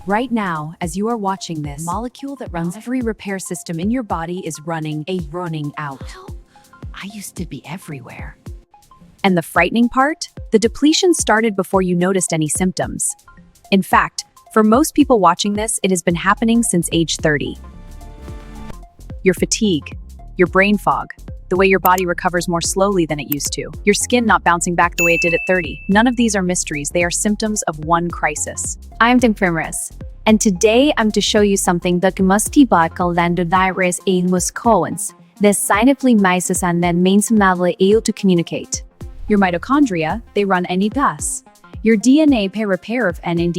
Right now, as you are watching this, molecule that runs every repair system in your body is running out. I used to be everywhere. And the frightening part? The depletion started before you noticed any symptoms. In fact, for most people watching this, it has been happening since age 30. Your fatigue, your brain fog, the way your body recovers more slowly than it used to, your skin not bouncing back the way it did at 30. None of these are mysteries, they are symptoms of one crisis. I'm Primrose, and today I'm to show you something that must be coronavirus in Moscowans. The scientifically mysis and then means able to communicate. Your mitochondria, they run NAD+. Your DNA pay repair of NAD+.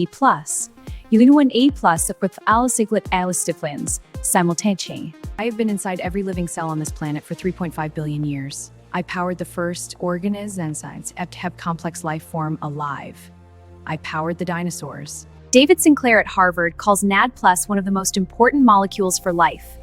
You need an A+ with alicyclic alistiphlins simultaneously. I have been inside every living cell on this planet for 3.5 billion years. I powered the first organisms enzymes to keep complex life form alive. I powered the dinosaurs. David Sinclair at Harvard calls NAD+ one of the most important molecules for life.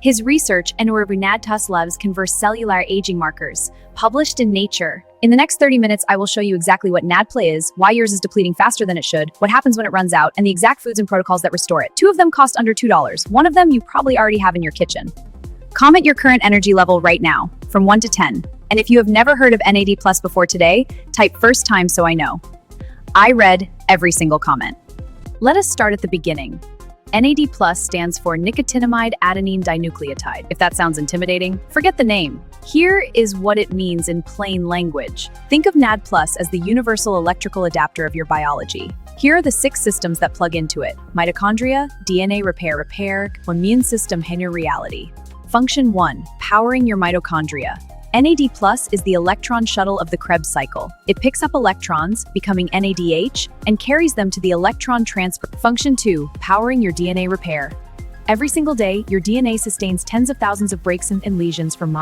His research and NAD+ loves converse cellular aging markers, published in Nature. In the next 30 minutes, I will show you exactly what NAD+ is, why yours is depleting faster than it should, what happens when it runs out, and the exact foods and protocols that restore it. 2 of them cost under $2. One of them you probably already have in your kitchen. Comment your current energy level right now, from 1 to 10. And if you have never heard of NAD+ before today, type first time so I know. I read every single comment. Let us start at the beginning. NAD+ stands for nicotinamide adenine dinucleotide. If that sounds intimidating, forget the name. Here is what it means in plain language. Think of NAD+ as the universal electrical adapter of your biology. Here are the 6 systems that plug into it: mitochondria, DNA repair, immune system, and your reality. Function 1, powering your mitochondria. NAD+ is the electron shuttle of the Krebs cycle. It picks up electrons, becoming NADH, and carries them to the electron transfer. Function 2, powering your DNA repair. Every single day, your DNA sustains tens of thousands of breaks and lesions from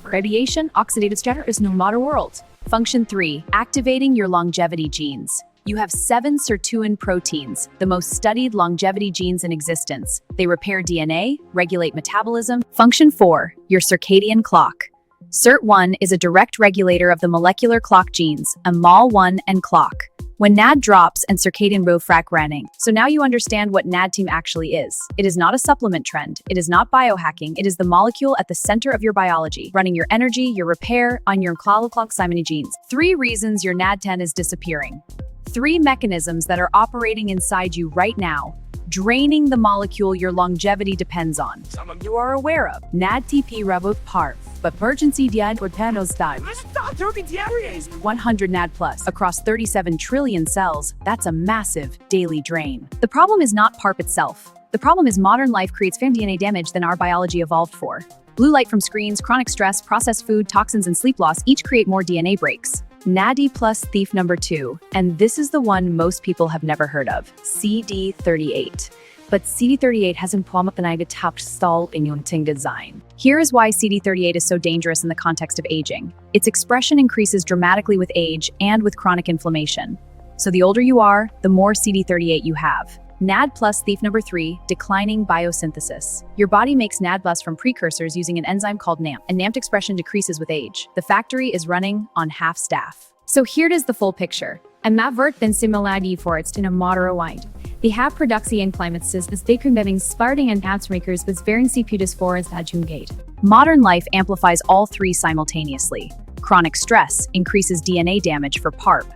radiation, oxidative stress is no matter world. Function 3, activating your longevity genes. You have 7 sirtuin proteins, the most studied longevity genes in existence. They repair DNA, regulate metabolism. Function 4, your circadian clock. Sirt1 is a direct regulator of the molecular clock genes, MAL1 and clock. When NAD drops and circadian refrac running. So now you understand what NAD team actually is. It is not a supplement trend. It is not biohacking. It is the molecule at the center of your biology, running your energy, your repair, on your clock simony genes. 3 reasons your NAD10 is disappearing. 3 mechanisms that are operating inside you right now, draining the molecule your longevity depends on. Some of you are aware of NAD-TP revoke PARP, but emergency diet would panels die. 100 NAD+ across 37 trillion cells, that's a massive daily drain. The problem is not PARP itself. The problem is modern life creates far more DNA damage than our biology evolved for. Blue light from screens, chronic stress, processed food, toxins, and sleep loss each create more DNA breaks. NAD+ thief number 2, and this is the one most people have never heard of, CD38. But CD38 has implemented top stall immune design. Here is why CD38 is so dangerous in the context of aging. Its expression increases dramatically with age and with chronic inflammation. So the older you are, the more CD38 you have. NAD+ thief number 3, declining biosynthesis. Your body makes NAD+ from precursors using an enzyme called NAMP, and NAMP expression decreases with age. The factory is running on half staff. So here is the full picture. And Mavert been similarity for it's in a moderate wide. They have production and climate says as they conveying sparting and apps makers with varying CPUs for as gate. Modern life amplifies all 3 simultaneously. Chronic stress increases DNA damage for PARP.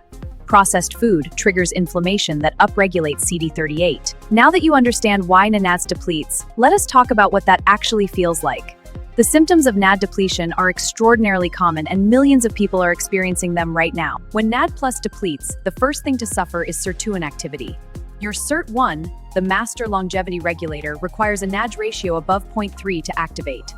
Processed food triggers inflammation that upregulates CD38. Now that you understand why NAD depletes, let us talk about what that actually feels like. The symptoms of NAD depletion are extraordinarily common and millions of people are experiencing them right now. When NAD+ depletes, the first thing to suffer is sirtuin activity. Your Sirt1, the master longevity regulator, requires a NAD ratio above 0.3 to activate.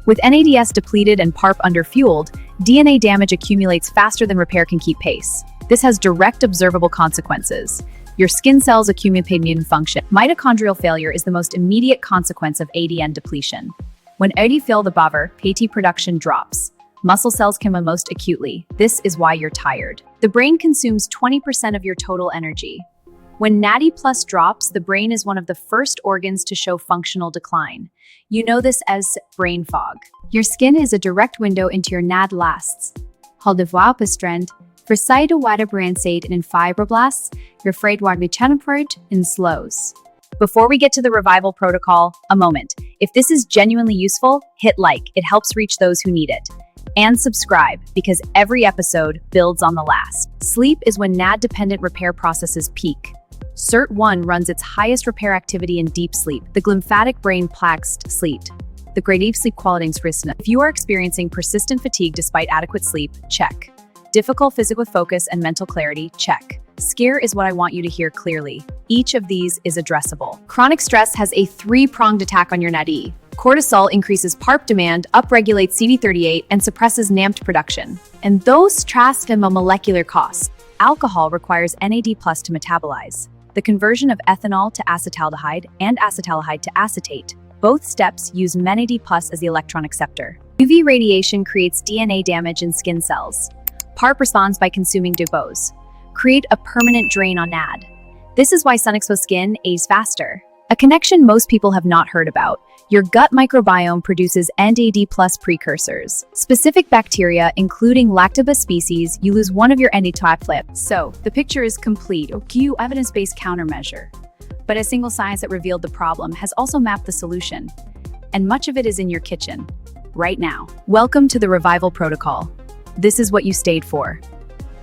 With NADS depleted and PARP underfueled, DNA damage accumulates faster than repair can keep pace. This has direct observable consequences. Your skin cells accumulate immune function. Mitochondrial failure is the most immediate consequence of ADN depletion. When AD fail the buffer, AT production drops. Muscle cells come most acutely. This is why you're tired. The brain consumes 20% of your total energy. When NAD+ drops, the brain is one of the first organs to show functional decline. You know this as brain fog. Your skin is a direct window into your NAD lasts. Strength, For cytowatobransate in fibroblasts, your freidwardmichanaport in slows. Before we get to the revival protocol, a moment. If this is genuinely useful, hit like. It helps reach those who need it. And subscribe, because every episode builds on the last. Sleep is when NAD-dependent repair processes peak. Sirt1 runs its highest repair activity in deep sleep, the glymphatic brain plaques sleep. The grade sleep kwalitetsrustna. If you are experiencing persistent fatigue despite adequate sleep, check. Difficult physical focus and mental clarity, check. Scare is what I want you to hear clearly. Each of these is addressable. Chronic stress has a three-pronged attack on your NAD. Cortisol increases PARP demand, upregulates CD38, and suppresses NAMT production. And those transform molecular costs. Alcohol requires NAD+ to metabolize. The conversion of ethanol to acetaldehyde and acetaldehyde to acetate. Both steps use NAD+ as the electron acceptor. UV radiation creates DNA damage in skin cells. PARP responds by consuming DuBose. Create a permanent drain on NAD. This is why sun-exposed skin ages faster. A connection most people have not heard about. Your gut microbiome produces NAD+ precursors. Specific bacteria, including Lactobacillus species, you lose one of your NAD flip. So, the picture is complete. Cue evidence-based countermeasure. But a single science that revealed the problem has also mapped the solution. And much of it is in your kitchen, right now. Welcome to the Revival Protocol. This is what you stayed for.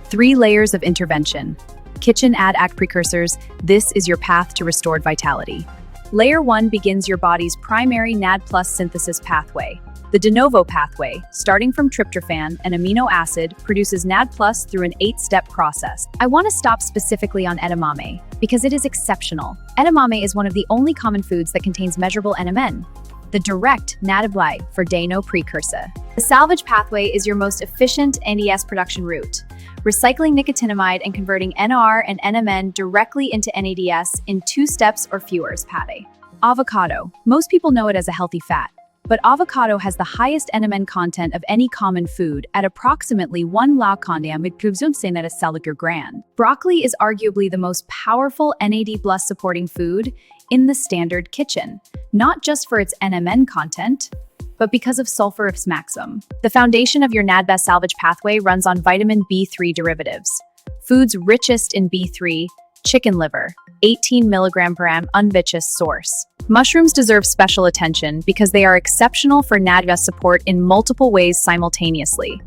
3 layers of intervention. Kitchen add precursors. This is your path to restored vitality. Layer 1 begins your body's primary NAD+ synthesis pathway. The de novo pathway, starting from tryptophan, an amino acid, produces NAD+ through an 8-step process. I want to stop specifically on edamame, because it is exceptional. Edamame is one of the only common foods that contains measurable NMN, the direct NAD for de novo precursor. The salvage pathway is your most efficient NADS production route, recycling nicotinamide and converting NR and NMN directly into NADS in 2 steps or fewer. Pate. Avocado. Most people know it as a healthy fat, but avocado has the highest NMN content of any common food at approximately 1 laukondiam at a cellular gram. Broccoli is arguably the most powerful NAD+ supporting food in the standard kitchen, not just for its NMN content, but because of sulfurous maximum. The foundation of your NAD+ salvage pathway runs on vitamin B3 derivatives. Foods richest in B3, chicken liver, 18 mg per gram unbiased source. Mushrooms deserve special attention because they are exceptional for NAD+ support in multiple ways simultaneously.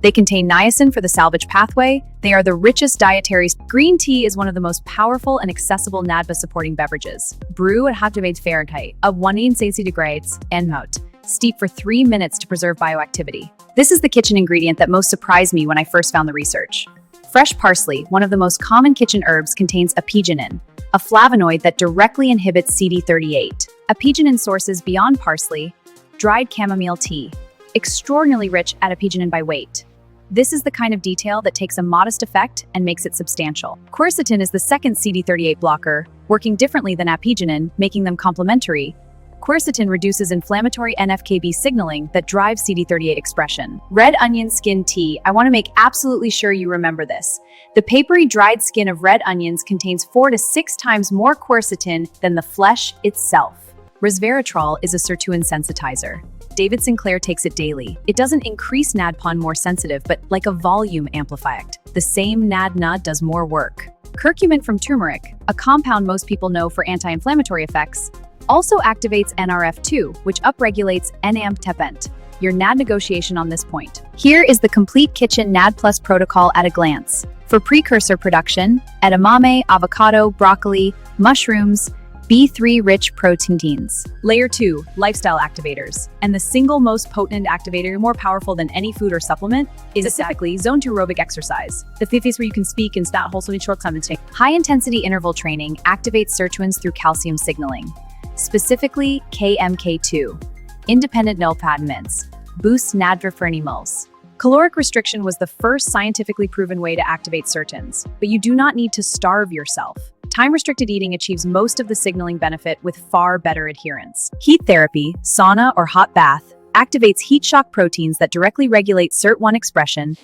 They contain niacin for the salvage pathway. They are the richest dietary. Green tea is one of the most powerful and accessible NAD+ supporting beverages. Brew at 100 Fahrenheit of 160 degrees and note. Steep for 3 minutes to preserve bioactivity. This is the kitchen ingredient that most surprised me when I first found the research. Fresh parsley, one of the most common kitchen herbs, contains apigenin, a flavonoid that directly inhibits CD38. Apigenin sources beyond parsley, dried chamomile tea, extraordinarily rich at apigenin by weight. This is the kind of detail that takes a modest effect and makes it substantial. Quercetin is the second CD38 blocker, working differently than apigenin, making them complementary. Quercetin reduces inflammatory NF-κB signaling that drives CD38 expression. Red onion skin tea. I want to make absolutely sure you remember this. The papery dried skin of red onions contains 4 to 6 times more quercetin than the flesh itself. Resveratrol is a sirtuin sensitizer. David Sinclair takes it daily. It doesn't increase NAD+ more sensitive, but like a volume amplifier. The same NAD does more work. Curcumin from turmeric, a compound most people know for anti-inflammatory effects, also activates NRF2, which upregulates NAMT. Your NAD negotiation on this point. Here is the complete kitchen NAD+ protocol at a glance. For precursor production, edamame, avocado, broccoli, mushrooms, B3-rich proteins. Layer 2, lifestyle activators. And the single most potent activator, more powerful than any food or supplement, is specifically Zone 2 aerobic exercise. The fifth where you can speak and start wholesome short commenting. High-intensity interval training activates sirtuins through calcium signaling. Specifically, KMK2. Independent nilpadmins. Boosts NAD for animals. Caloric restriction was the first scientifically proven way to activate sirtuins, but you do not need to starve yourself. Time-restricted eating achieves most of the signaling benefit with far better adherence. Heat therapy, sauna or hot bath, activates heat shock proteins that directly regulate SIRT1 expression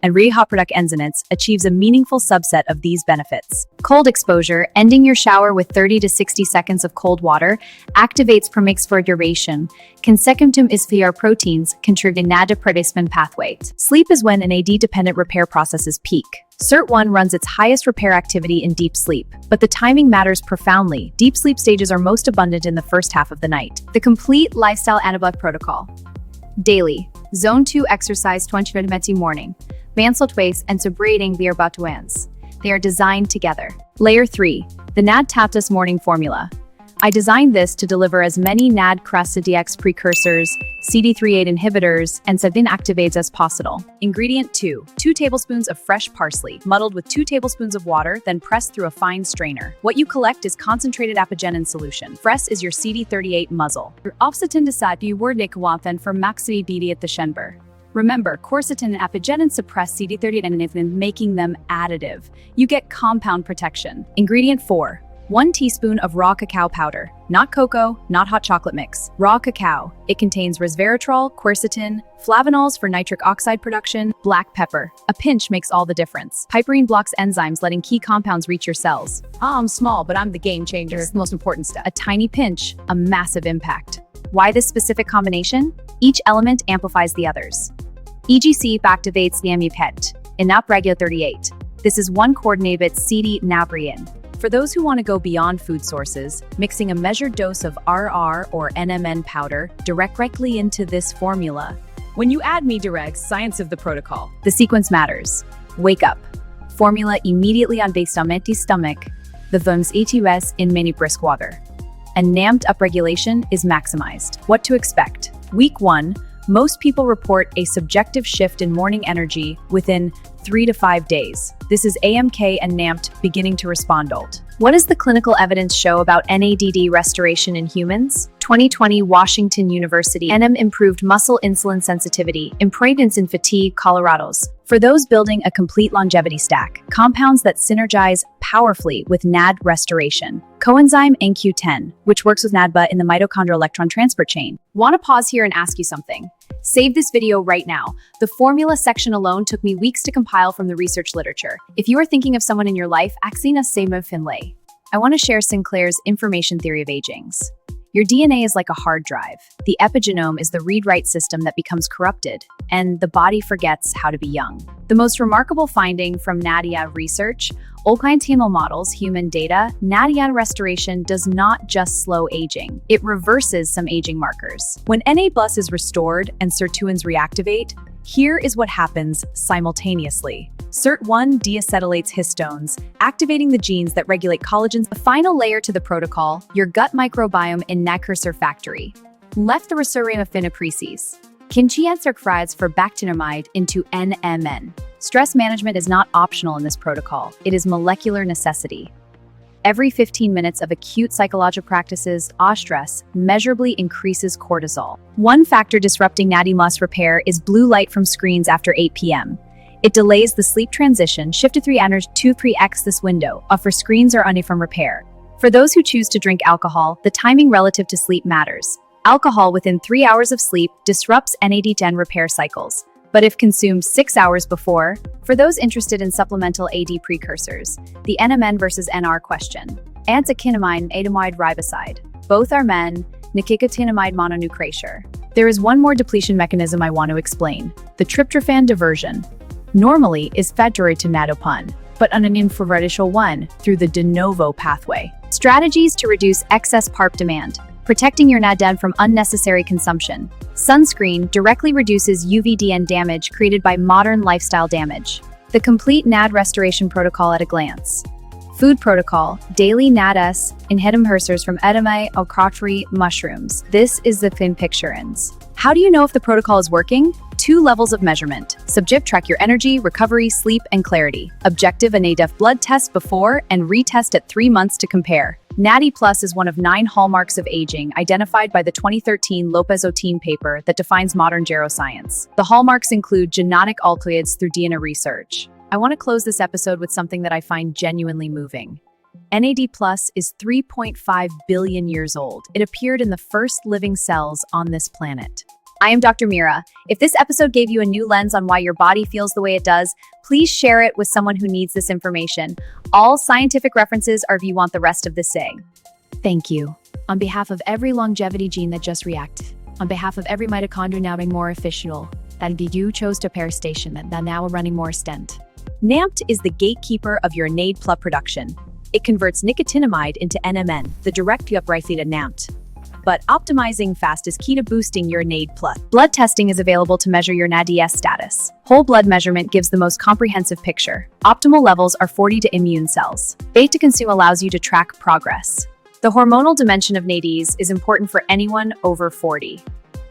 and rehoproduct enzymes achieves a meaningful subset of these benefits. Cold exposure, ending your shower with 30 to 60 seconds of cold water, activates premix for duration. Consecutum is VR proteins contributing NAD depredation pathway. Sleep is when an AD-dependent repair processes peak. Sirt1 runs its highest repair activity in deep sleep, but the timing matters profoundly. Deep sleep stages are most abundant in the first half of the night. The complete lifestyle anabolic protocol. Daily. Zone 2 exercise 20 minutes morning. Vanseltways and sobriating via batuans. They are designed together. Layer 3. The NAD Taptas morning formula. I designed this to deliver as many NAD DX precursors, CD38 inhibitors, and Sirtuin activates as possible. Ingredient 2. 2 tablespoons of fresh parsley, muddled with 2 tablespoons of water, then pressed through a fine strainer. What you collect is concentrated apigenin solution. Fresh is your CD38 muzzle. Offsetin desat you word nikwafen for maxi BD at the Shenber. Remember, quercetin and apigenin suppress CD38 and making them additive. You get compound protection. Ingredient 4. 1 teaspoon of raw cacao powder. Not cocoa, not hot chocolate mix. Raw cacao. It contains resveratrol, quercetin, flavanols for nitric oxide production, black pepper. A pinch makes all the difference. Piperine blocks enzymes, letting key compounds reach your cells. I'm small, but I'm the game changer. It's the most important step. A tiny pinch, a massive impact. Why this specific combination? Each element amplifies the others. EGC activates the MUPET. INAP Regula 38. This is one coordinated CD nabrian. For those who want to go beyond food sources, mixing a measured dose of RR or NMN powder directly into this formula. When you add me direct, science of the protocol. The sequence matters. Wake up. Formula immediately on based on empty stomach. The VUMS ETUS in many brisk water. And NAMT upregulation is maximized. What to expect? Week 1. Most people report a subjective shift in morning energy within 3 to 5 days. This is AMK and NAMT beginning to respond. What does the clinical evidence show about NADD restoration in humans? 2020 Washington University NM improved muscle insulin sensitivity, improvements in fatigue, Colorado's. For those building a complete longevity stack, compounds that synergize powerfully with NAD restoration. Coenzyme NQ10, which works with NADBA in the mitochondrial electron transport chain. Want to pause here and ask you something? Save this video right now. The formula section alone took me weeks to compile from the research literature. If you are thinking of someone in your life, Axina Sema Finlay. I want to share Sinclair's information theory of agings. Your DNA is like a hard drive. The epigenome is the read-write system that becomes corrupted, and the body forgets how to be young. The most remarkable finding from NADIA research, Olkientemal models, human data, NADIA restoration does not just slow aging, it reverses some aging markers. When NA+ is restored and Sirtuins reactivate, here is what happens simultaneously. Sirt1 deacetylates histones, activating the genes that regulate collagens. The final layer to the protocol, your gut microbiome in Nacursor factory. Left the Resurium affina preces. Kinchiancer fries for bactinamide into NMN. Stress management is not optional in this protocol, it is molecular necessity. Every 15 minutes of acute psychological practices, stress measurably increases cortisol. One factor disrupting NAD+ repair is blue light from screens after 8 p.m. It delays the sleep transition, shift to 3x this window, for screens are unable from repair. For those who choose to drink alcohol, the timing relative to sleep matters. Alcohol within 3 hours of sleep disrupts NAD10 repair cycles, but if consumed 6 hours before, for those interested in supplemental AD precursors, the NMN versus NR question. Antikinamide and adenomide riboside. Both are men, nicotinamide mononucleation. There is one more depletion mechanism I want to explain, the tryptophan diversion. Normally is fed to nadopun, but on an infravertical one through the de novo pathway. Strategies to reduce excess PARP demand. Protecting your NAD from unnecessary consumption. Sunscreen directly reduces UVDN damage created by modern lifestyle damage. The complete NAD restoration protocol at a glance. Food protocol, daily NADS, inhibitors from edamame, ocrotri, mushrooms. This is the thin picturins. How do you know if the protocol is working? 2 levels of measurement. Subjective track your energy, recovery, sleep, and clarity. Objective a NADF blood test before and retest at 3 months to compare. NAD+ is one of 9 hallmarks of aging identified by the 2013 Lopez-Otin paper that defines modern geroscience. The hallmarks include genetic alkaloids through DNA research. I want to close this episode with something that I find genuinely moving. NAD+ is 3.5 billion years old. It appeared in the first living cells on this planet. I am Dr. Mira. If this episode gave you a new lens on why your body feels the way it does, please share it with someone who needs this information. All scientific references are if you want the rest of this saying. Thank you. On behalf of every longevity gene that just reacted, on behalf of every mitochondria now being more official, that you chose to pair station that now are running more stent. NAMT is the gatekeeper of your NAD plus production. It converts nicotinamide into NMN, the direct upright to NAMT. But optimizing fast is key to boosting your NAD+. Blood testing is available to measure your NAD status. Whole blood measurement gives the most comprehensive picture. Optimal levels are 40 to immune cells. Beta consume allows you to track progress. The hormonal dimension of NADs is important for anyone over 40.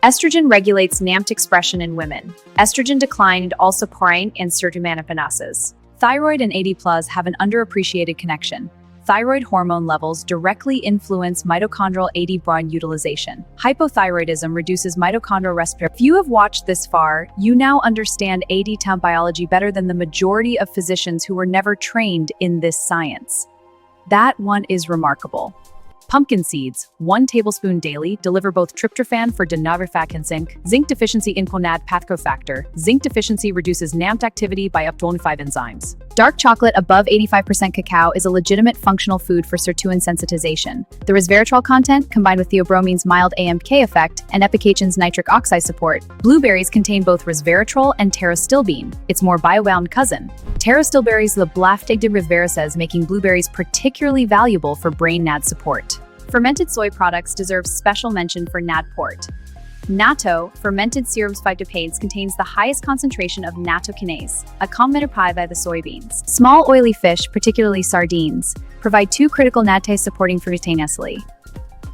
Estrogen regulates NAMT expression in women. Estrogen declined also point and Sirtuins. Thyroid and AD+ have an underappreciated connection. Thyroid hormone levels directly influence mitochondrial AD brain utilization. Hypothyroidism reduces mitochondrial respiration. If you have watched this far, you now understand AD temp biology better than the majority of physicians who were never trained in this science. That one is remarkable. Pumpkin seeds, 1 tablespoon daily, deliver both tryptophan for denavifat and zinc deficiency in NAD pathocofactor. Zinc deficiency reduces NAMT activity by up to 25 enzymes. Dark chocolate above 85% cacao is a legitimate functional food for sirtuin sensitization. The resveratrol content, combined with theobromine's mild AMK effect and epication's nitric oxide support. Blueberries contain both resveratrol and pterostilbene, its more biobound cousin. Pterostilberries the blaftigdibrisveraces, making blueberries particularly valuable for brain NAD support. Fermented soy products deserve special mention for NAD port. Natto, fermented serums phytopades, contains the highest concentration of nattokinase, a common by the soybeans. Small oily fish, particularly sardines, provide 2 critical NAD supporting simultaneously.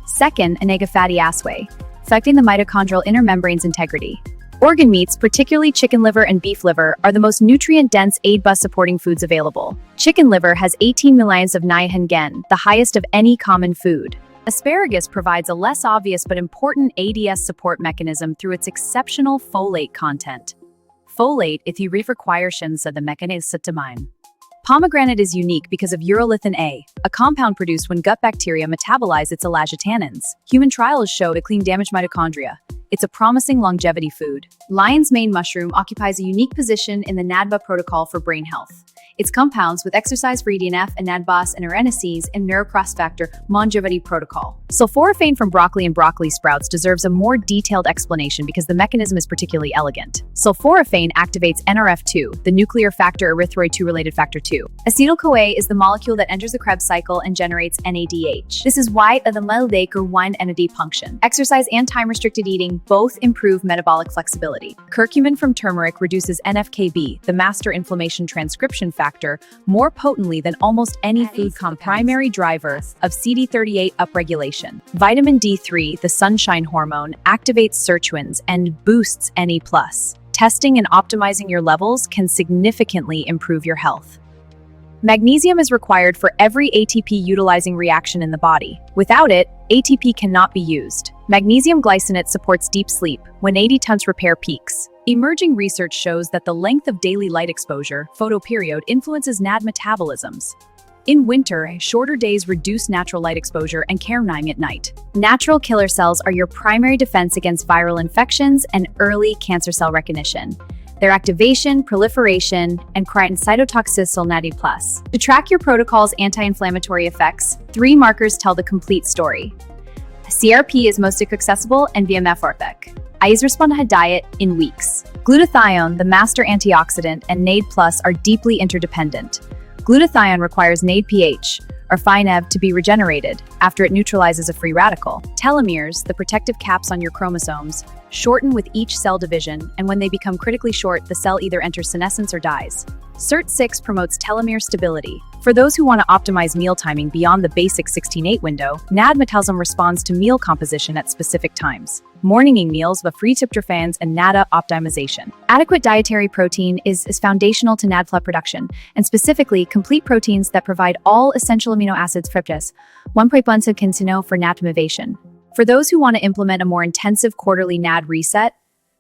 Second, omega fatty acid, affecting the mitochondrial inner membrane's integrity. Organ meats, particularly chicken liver and beef liver, are the most nutrient-dense AD+ supporting foods available. Chicken liver has 18 millions of niagen, the highest of any common food. Asparagus provides a less obvious but important ADS support mechanism through its exceptional folate content. Folate, if you requires of the mechanism. Pomegranate is unique because of urolithin A, a compound produced when gut bacteria metabolize its elagitannins. Human trials show it clean damaged mitochondria. It's a promising longevity food. Lion's mane mushroom occupies a unique position in the NADBA protocol for brain health. Its compounds with exercise-free DNF and NADBOS and arenases and neurocross-factor longevity protocol. Sulforaphane from broccoli and broccoli sprouts deserves a more detailed explanation because the mechanism is particularly elegant. Sulforaphane activates NRF2, the nuclear factor erythroid 2-related factor 2. Acetyl-CoA is the molecule that enters the Krebs cycle and generates NADH. This is why the meldacre wine NAD function. Exercise and time-restricted eating both improve metabolic flexibility. Curcumin from turmeric reduces NFKB, the master inflammation transcription factor, more potently than almost any food compound, primary driver of CD38 upregulation. Vitamin D3, the sunshine hormone, activates sirtuins and boosts NE+. Testing and optimizing your levels can significantly improve your health. Magnesium is required for every ATP-utilizing reaction in the body. Without it, ATP cannot be used. Magnesium glycinate supports deep sleep when AD repair peaks. Emerging research shows that the length of daily light exposure, photoperiod, influences NAD metabolisms. In winter, shorter days reduce natural light exposure and carrying at night. Natural killer cells are your primary defense against viral infections and early cancer cell recognition. Their activation, proliferation, and cytotoxicity NAD+. To track your protocol's anti-inflammatory effects, 3 markers tell the complete story. CRP is most accessible and VMF orthic. I respond to a diet in weeks. Glutathione, the master antioxidant, and NAD+ are deeply interdependent. Glutathione requires NAD pH, or FINEV, to be regenerated after it neutralizes a free radical. Telomeres, the protective caps on your chromosomes, shorten with each cell division, and when they become critically short, the cell either enters senescence or dies. SIRT6 promotes telomere stability. For those who want to optimize meal timing beyond the basic 16:8 window, NAD metabolism responds to meal composition at specific times. Morning meals with free tryptophans and NADA optimization. Adequate dietary protein is foundational to NAD+ production, and specifically complete proteins that provide all essential amino acids fructose, 1.1 kinsino for NAD motivation. For those who want to implement a more intensive quarterly NAD reset,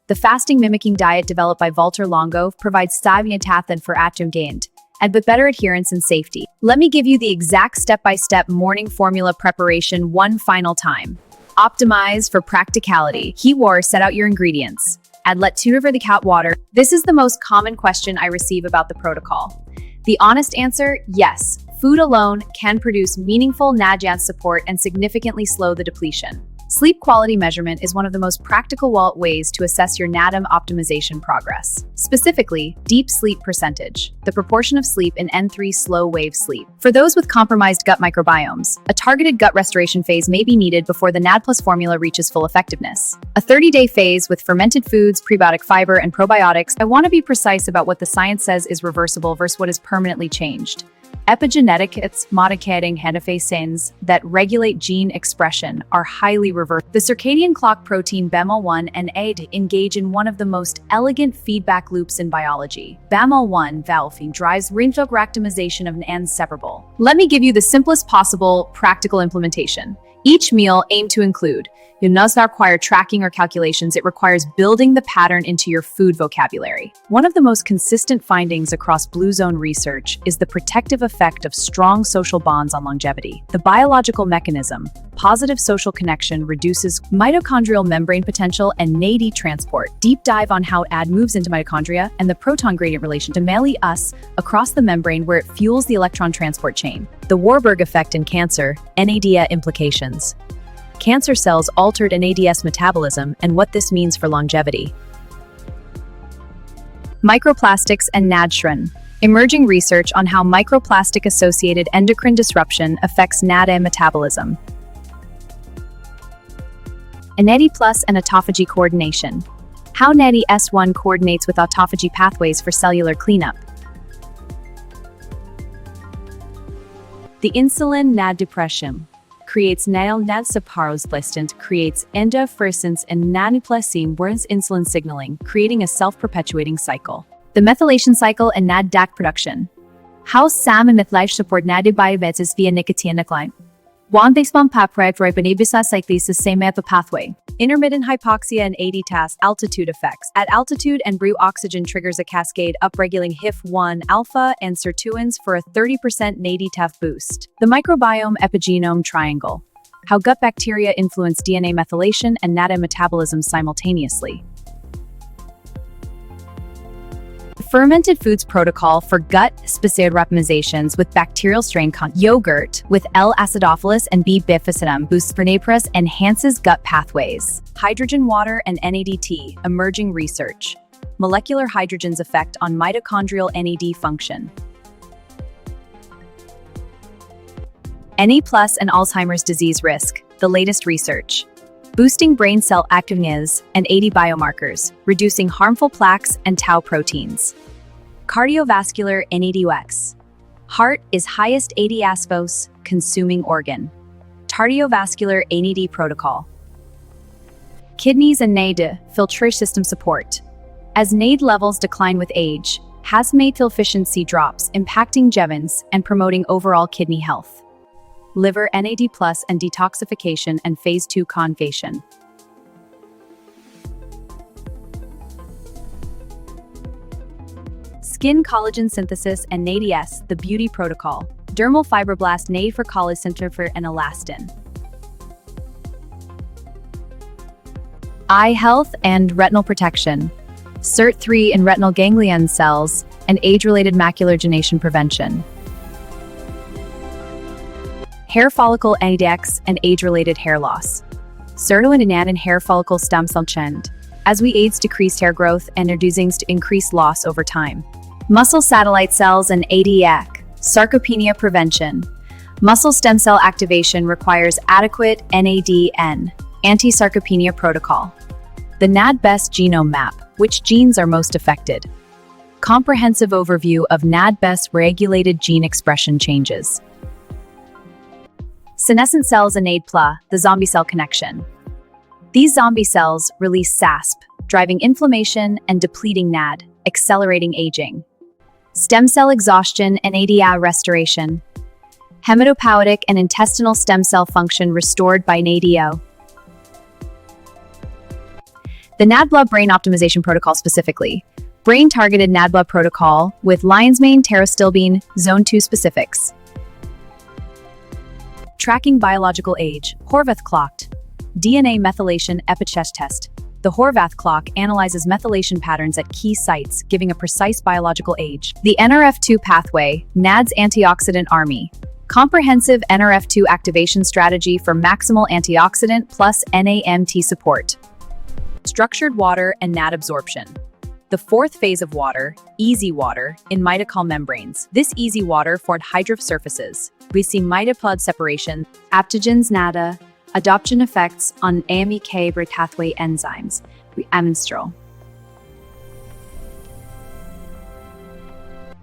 the fasting mimicking diet developed by Walter Longo provides stevia for atom gained, and with better adherence and safety. Let me give you the exact step-by-step morning formula preparation one final time. Optimize for practicality. Heat war, set out your ingredients. Add let 2 over the cat water. This is the most common question I receive about the protocol. The honest answer, yes. Food alone can produce meaningful NAD support and significantly slow the depletion. Sleep quality measurement is one of the most practical ways to assess your NAD optimization progress. Specifically, deep sleep percentage, the proportion of sleep in N3 slow wave sleep. For those with compromised gut microbiomes, a targeted gut restoration phase may be needed before the NAD+ formula reaches full effectiveness. A 30-day phase with fermented foods, prebiotic fiber, and probiotics. I want to be precise about what the science says is reversible versus what is permanently changed. Epigenetics modificating hephanes that regulate gene expression are highly reversible. The circadian clock protein BAML1 and NAD engage in one of the most elegant feedback loops in biology. BAML1 valving drives racemization of NAD separable. Let me give you the simplest possible practical implementation. Each meal aimed to include. It does not require tracking or calculations, it requires building the pattern into your food vocabulary. One of the most consistent findings across Blue Zone research is the protective effect of strong social bonds on longevity. The biological mechanism, positive social connection, reduces mitochondrial membrane potential and NAD transport. Deep dive on how NAD moves into mitochondria and the proton gradient relation to us across the membrane where it fuels the electron transport chain. The Warburg effect in cancer, NAD implications. Cancer cells altered NAD's metabolism and what this means for longevity. Microplastics and NAD. Emerging research on how microplastic-associated endocrine disruption affects NAD metabolism. NAD+ and autophagy coordination. How NAD S1 coordinates with autophagy pathways for cellular cleanup. The insulin NAD depression creates NAD separation, creates endophrasins and NAD+ warrants insulin signaling, creating a self-perpetuating cycle. The methylation cycle and NAD DAC production. How SAM and methylation support NAD diabetes via nicotine decline. One baseball pathway for ibonibisa cyclisis same pathway. Intermittent hypoxia and AD task altitude effects. At altitude and brew oxygen triggers a cascade upregulating HIF1 alpha and Sirtuins for a 30% NAD boost. The microbiome epigenome triangle. How gut bacteria influence DNA methylation and NAD metabolism simultaneously. Fermented foods protocol for gut-specific optimizations with bacterial strain yogurt with L. acidophilus and B. bifidum boosts vernapres, enhances gut pathways. Hydrogen water and NADT, emerging research. Molecular hydrogen's effect on mitochondrial NAD function. NAD+ and Alzheimer's disease risk, the latest research. Boosting brain cell activities and AD biomarkers, reducing harmful plaques and tau proteins. Cardiovascular NADX. Heart is highest AD asphos consuming organ. Cardiovascular NAD protocol. Kidneys and NAD filtration system support. As NAD levels decline with age, NAD efficiency drops, impacting Jevons and promoting overall kidney health. Liver NAD+ and detoxification and phase 2 conjugation. Skin collagen synthesis and NADS, the beauty protocol. Dermal fibroblast NAD for collagen synthesis and elastin. Eye health and retinal protection. Sirt3 in retinal ganglion cells and age-related macular degeneration prevention. Hair follicle NADX and age-related hair loss. Sirtuin and NAD and hair follicle stem cell trend. As we aids decreased hair growth and reducing to increased loss over time. Muscle satellite cells and ADAC. Sarcopenia prevention. Muscle stem cell activation requires adequate NADN. Anti-sarcopenia protocol. The NAD-BEST genome map. Which genes are most affected? Comprehensive overview of NAD-BEST regulated gene expression changes. Senescent cells and NAD+, the zombie cell connection. These zombie cells release SASP, driving inflammation and depleting NAD, accelerating aging. Stem cell exhaustion and ADA restoration. Hematopoietic and intestinal stem cell function restored by NADO. The NAD brain optimization protocol specifically. Brain-targeted NAD protocol with lion's mane, pterostilbene, zone 2 specifics. Tracking biological age, Horvath clocked. DNA methylation epitest test. The Horvath clock analyzes methylation patterns at key sites, giving a precise biological age. The NRF2 pathway, NAD's antioxidant army. Comprehensive NRF2 activation strategy for maximal antioxidant plus NAMT support. Structured water and NAD absorption. The fourth phase of water, easy water, in mitochondrial membranes. This easy water formed hydrophobic surfaces. We see mitopod separation, aptogens NADA, adoption effects on AMEK pathway enzymes. We menstrual.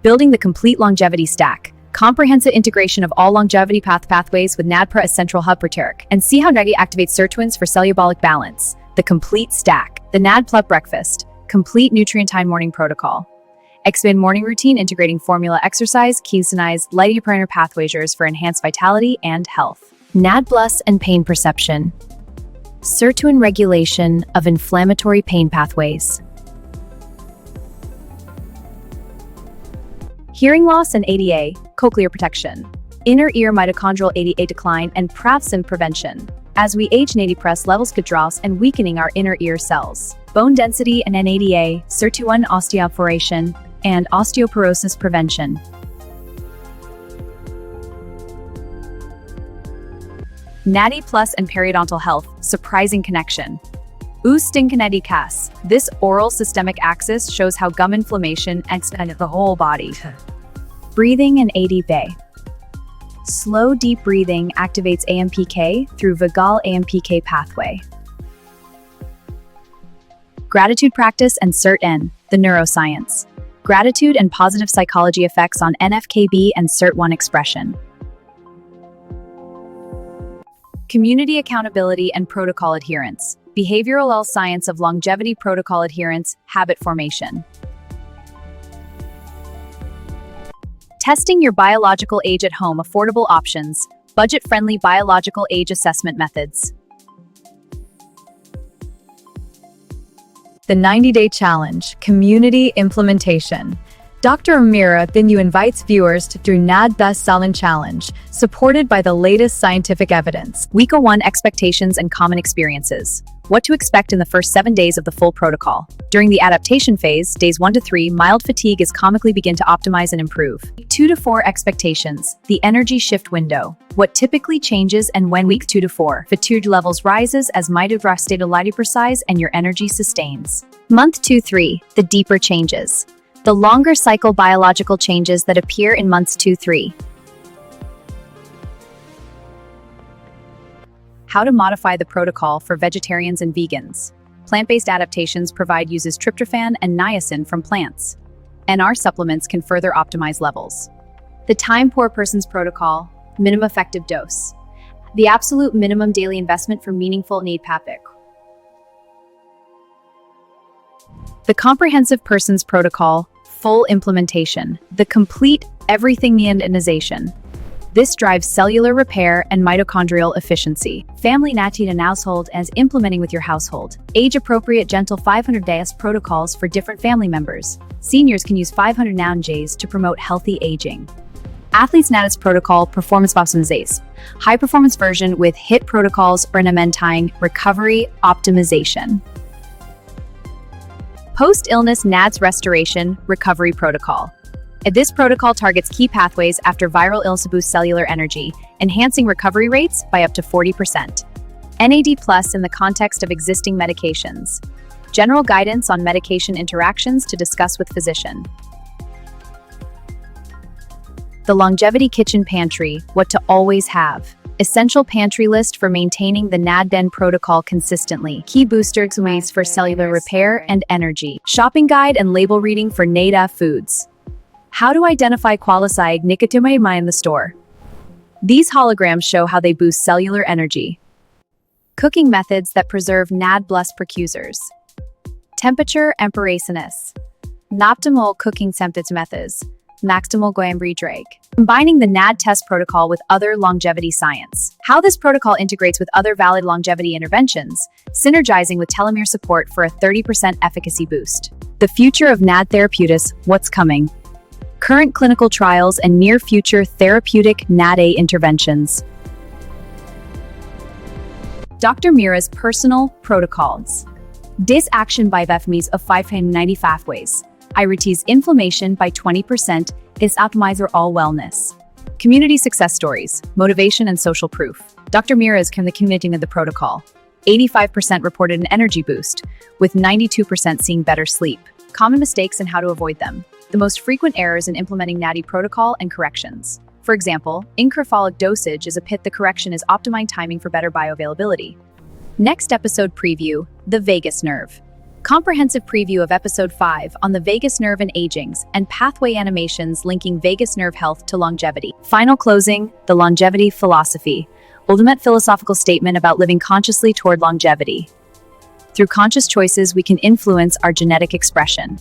Building the complete longevity stack. Comprehensive integration of all longevity pathways with NADPRA as central hub proteric. And see how NAD activates Sirtuins for cellulobolic balance. The complete stack. The NAD Plus breakfast. Complete nutrient time morning protocol. Expand morning routine integrating formula exercise, ketonized, light pathways for enhanced vitality and health. NAD Plus and pain perception. Sirtuin regulation of inflammatory pain pathways. Hearing loss and ADA, cochlear protection. Inner ear mitochondrial ADA decline and prasin prevention. As we age, NAD levels could drop and weakening our inner ear cells. Bone density and NADA, Sirtuin osteophoration, and osteoporosis prevention. NAD Plus and periodontal health, surprising connection. Ustinkinetikas. This oral systemic axis shows how gum inflammation extends the whole body. Breathing and ADB. Slow deep breathing activates AMPK through vagal AMPK pathway. Gratitude practice and SIRT-N, the neuroscience. Gratitude and positive psychology effects on NFKB and SIRT1 expression. Community accountability and protocol adherence. Behavioral health science of longevity protocol adherence, habit formation. Testing your biological age at home, affordable options, budget-friendly biological age assessment methods. The 90-day challenge, community implementation. Dr. Mira Binu invites viewers to do NAD Best Selling Challenge, supported by the latest scientific evidence. Week 1 expectations and common experiences. What to expect in the first 7 days of the full protocol. During the adaptation phase, days 1 to 3, mild fatigue is comically begin to optimize and improve. 2 to 4 expectations. The energy shift window. What typically changes and when week 2 to 4. Fatigue levels rises as mitochondria precise and your energy sustains. Month 2-3. The deeper changes. The longer cycle biological changes that appear in months 2-3. How to modify the protocol for vegetarians and vegans. Plant-based adaptations provide uses tryptophan and niacin from plants. NR supplements can further optimize levels. The time poor person's protocol, minimum effective dose. The absolute minimum daily investment for meaningful need PAPIC. The comprehensive person's protocol, full implementation. The complete everything neandinization. This drives cellular repair and mitochondrial efficiency. Family NATID and household as implementing with your household. Age-appropriate gentle 500 days protocols for different family members. Seniors can use 500 noun Js to promote healthy aging. Athletes NATIS protocol performance optimization. High-performance version with HIT protocols or ornamenting recovery optimization. Post-illness NADS restoration recovery protocol. This protocol targets key pathways after viral illness to boost cellular energy, enhancing recovery rates by up to 40%. NAD Plus in the context of existing medications. General guidance on medication interactions to discuss with physician. The Longevity Kitchen Pantry, what to always have. Essential pantry list for maintaining the NAD-DEN protocol consistently. Key booster ways for cellular repair and energy. Shopping guide and label reading for NADA foods. How to identify qualified nicotinamide in the store. These holograms show how they boost cellular energy. Cooking methods that preserve NAD plus precursors. Temperature emperacinus. Optimal cooking methods. Maximal Goembri Drake. Combining the NAD test protocol with other longevity science. How this protocol integrates with other valid longevity interventions, synergizing with telomere support for a 30% efficacy boost. The future of NAD therapeutics, what's coming? Current clinical trials and near-future therapeutic NAD-A interventions. Dr. Mira's personal protocols. This action by VFMIs of 590 pathways. I reduce inflammation by 20%. Is optimizer all wellness. Community success stories, motivation and social proof. Dr. Mira's can the committing of the protocol. 85% reported an energy boost, with 92% seeing better sleep. Common mistakes and how to avoid them. The most frequent errors in implementing NAD protocol and corrections. For example, increfolic dosage is a pit. The correction is optimizing timing for better bioavailability. Next episode preview, the vagus nerve. Comprehensive preview of episode 5 on the vagus nerve and agings and pathway animations linking vagus nerve health to longevity. Final closing, the longevity philosophy. Ultimate philosophical statement about living consciously toward longevity. Through conscious choices, we can influence our genetic expression.